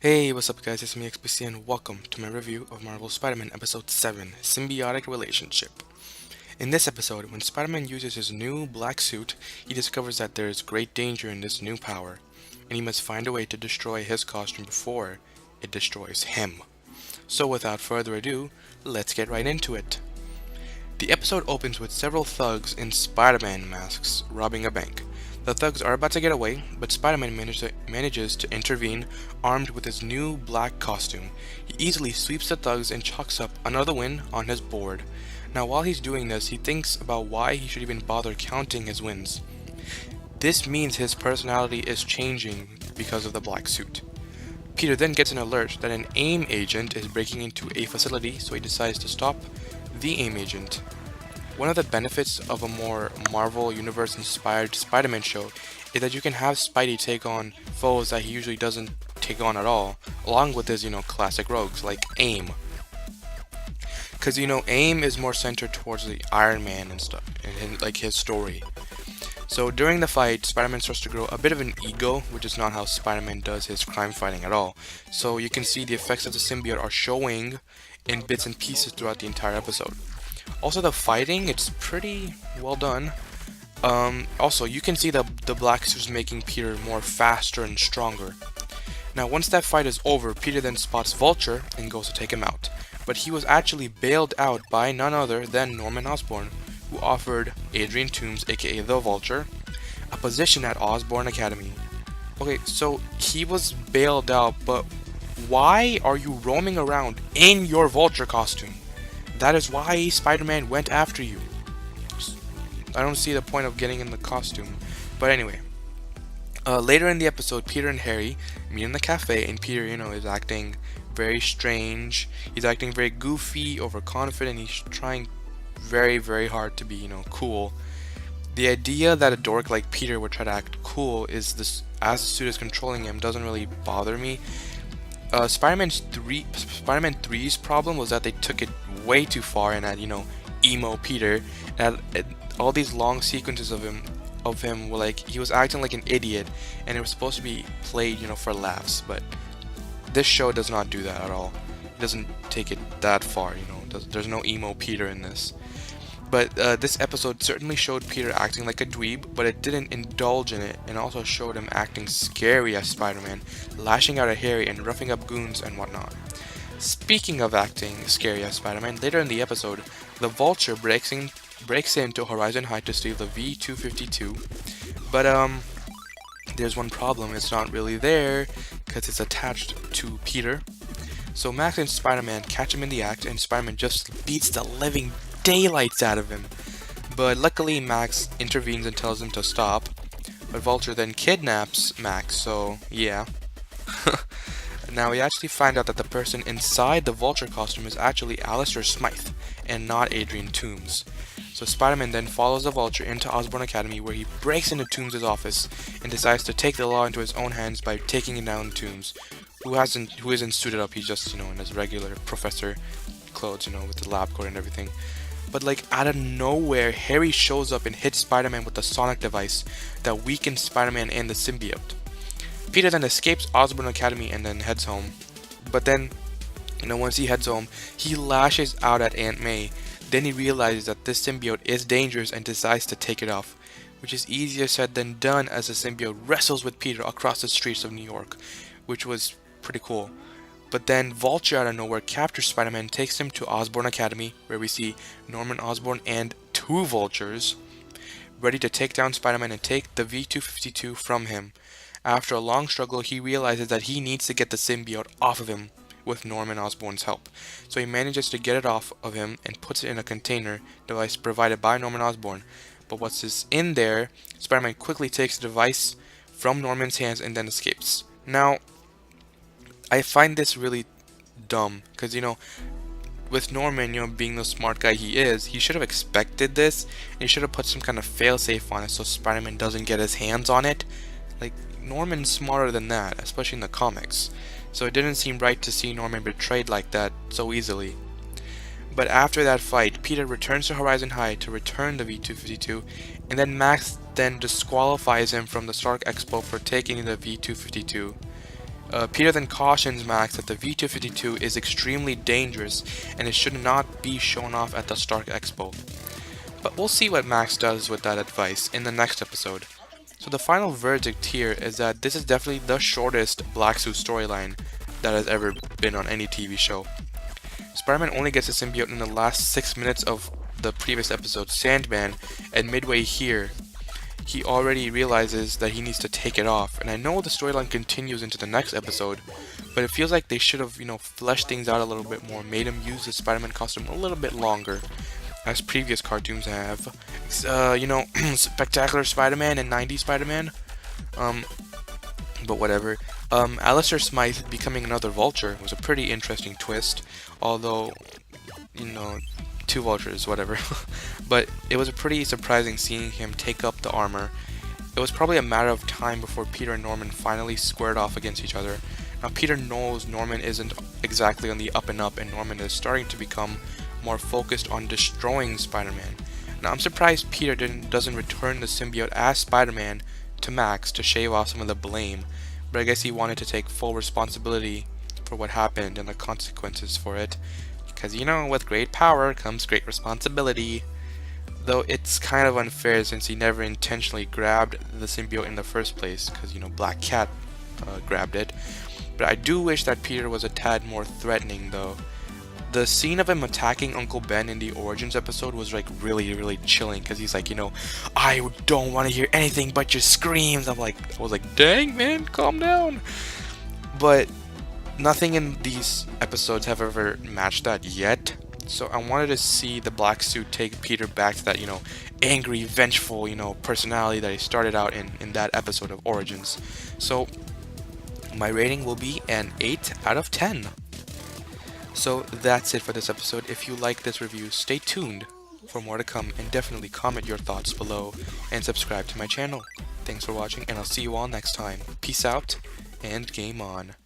Hey, what's up guys, it's me XPC and welcome to my review of Marvel Spider-Man Episode 7, Symbiotic Relationship. In this episode, when Spider-Man uses his new black suit, he discovers that there is great danger in this new power, and he must find a way to destroy his costume before it destroys him. So without further ado, let's get right into it. The episode opens with several thugs in Spider-Man masks robbing a bank. The thugs are about to get away, but Spider-Man manages to intervene armed with his new black costume. He easily sweeps the thugs and chalks up another win on his board. Now while he's doing this, he thinks about why he should even bother counting his wins. This means his personality is changing because of the black suit. Peter then gets an alert that an AIM agent is breaking into a facility, so he decides to stop the AIM agent. One of the benefits of a more Marvel Universe inspired Spider-Man show is that you can have Spidey take on foes that he usually doesn't take on at all, along with his, classic rogues like AIM. Because, AIM is more centered towards the Iron Man and stuff, and like his story. So during the fight, Spider-Man starts to grow a bit of an ego, which is not how Spider-Man does his crime fighting at all. So you can see the effects of the symbiote are showing in bits and pieces throughout the entire episode. Also, the fighting, it's pretty well done. Also, you can see the black suit is making Peter more faster and stronger. Now, once that fight is over, Peter then spots Vulture and goes to take him out. But he was actually bailed out by none other than Norman Osborn, who offered Adrian Toomes, aka the Vulture, a position at Osborn Academy. Okay, so he was bailed out, but why are you roaming around in your Vulture costume? That is why Spider-Man went after you. I don't see the point of getting in the costume. But anyway, later in the episode, Peter and Harry meet in the cafe, and Peter, is acting very strange. He's acting very goofy, overconfident. He's trying very, very hard to be, cool. The idea that a dork like Peter would try to act cool is this, as the suit is controlling him, doesn't really bother me. Spider-Man 3's problem was that they took it way too far and had, emo Peter, and all these long sequences of him were like, he was acting like an idiot, and it was supposed to be played, for laughs, but this show does not do that at all. It doesn't take it that far, there's no emo Peter in this. But this episode certainly showed Peter acting like a dweeb, but it didn't indulge in it, and also showed him acting scary as Spider-Man, lashing out at Harry and roughing up goons and whatnot. Speaking of acting scary as Spider-Man, later in the episode, the Vulture breaks into Horizon High to steal the V-252, but there's one problem, it's not really there, because it's attached to Peter. So Max and Spider-Man catch him in the act, and Spider-Man just beats the living daylights out of him. But luckily Max intervenes and tells him to stop. But Vulture then kidnaps Max, so yeah. Now we actually find out that the person inside the Vulture costume is actually Alistair Smythe, and not Adrian Toomes. So Spider-Man then follows the Vulture into Osborn Academy, where he breaks into Toomes' office and decides to take the law into his own hands by taking down Toomes, who isn't suited up. He's just, in his regular professor clothes, with the lab coat and everything. But like out of nowhere, Harry shows up and hits Spider-Man with the sonic device that weakens Spider-Man and the symbiote. Peter then escapes Osborn Academy and then heads home. But then, once he heads home, he lashes out at Aunt May. Then he realizes that this symbiote is dangerous and decides to take it off, which is easier said than done, as the symbiote wrestles with Peter across the streets of New York, which was pretty cool. But then Vulture out of nowhere captures Spider-Man and takes him to Osborn Academy, where we see Norman Osborn and two Vultures ready to take down Spider-Man and take the V-252 from him. After a long struggle, he realizes that he needs to get the symbiote off of him with Norman Osborn's help. So he manages to get it off of him and puts it in a container device provided by Norman Osborn. But what's in there, Spider-Man quickly takes the device from Norman's hands and then escapes. Now, I find this really dumb, because, with Norman, being the smart guy he is, he should have expected this, and he should have put some kind of failsafe on it so Spider-Man doesn't get his hands on it. Like, Norman's smarter than that, especially in the comics, so it didn't seem right to see Norman betrayed like that so easily. But after that fight, Peter returns to Horizon High to return the V-252, and then Max then disqualifies him from the Stark Expo for taking the V-252. Peter then cautions Max that the V-252 is extremely dangerous and it should not be shown off at the Stark Expo. But we'll see what Max does with that advice in the next episode. So the final verdict here is that this is definitely the shortest Black Suit storyline that has ever been on any TV show. Spider-Man only gets a symbiote in the last 6 minutes of the previous episode, Sandman, and midway here, he already realizes that he needs to take it off. And I know the storyline continues into the next episode, but it feels like they should have, fleshed things out a little bit more, made him use the Spider-Man costume a little bit longer, as previous cartoons have. Spectacular Spider-Man and 90s Spider-Man. But whatever. Alistair Smythe becoming another Vulture was a pretty interesting twist, although, two Vultures, whatever. But it was a pretty surprising seeing him take up the armor. It was probably a matter of time before Peter and Norman finally squared off against each other. Now Peter knows Norman isn't exactly on the up and up, and Norman is starting to become more focused on destroying Spider-Man. Now I'm surprised Peter doesn't return the symbiote as Spider-Man to Max to shave off some of the blame, but I guess he wanted to take full responsibility for what happened and the consequences for it. Because with great power comes great responsibility. Though it's kind of unfair since he never intentionally grabbed the symbiote in the first place, because Black Cat grabbed it. But I do wish that Peter was a tad more threatening though. The scene of him attacking Uncle Ben in the Origins episode was like really chilling, because he's like, I don't want to hear anything but your screams. I was like, dang man, calm down. But nothing in these episodes have ever matched that yet. So I wanted to see the Black Suit take Peter back to that, angry, vengeful, personality that he started out in that episode of Origins. So my rating will be an 8 out of 10. So that's it for this episode. If you like this review, stay tuned for more to come, and definitely comment your thoughts below and subscribe to my channel. Thanks for watching, and I'll see you all next time. Peace out and game on.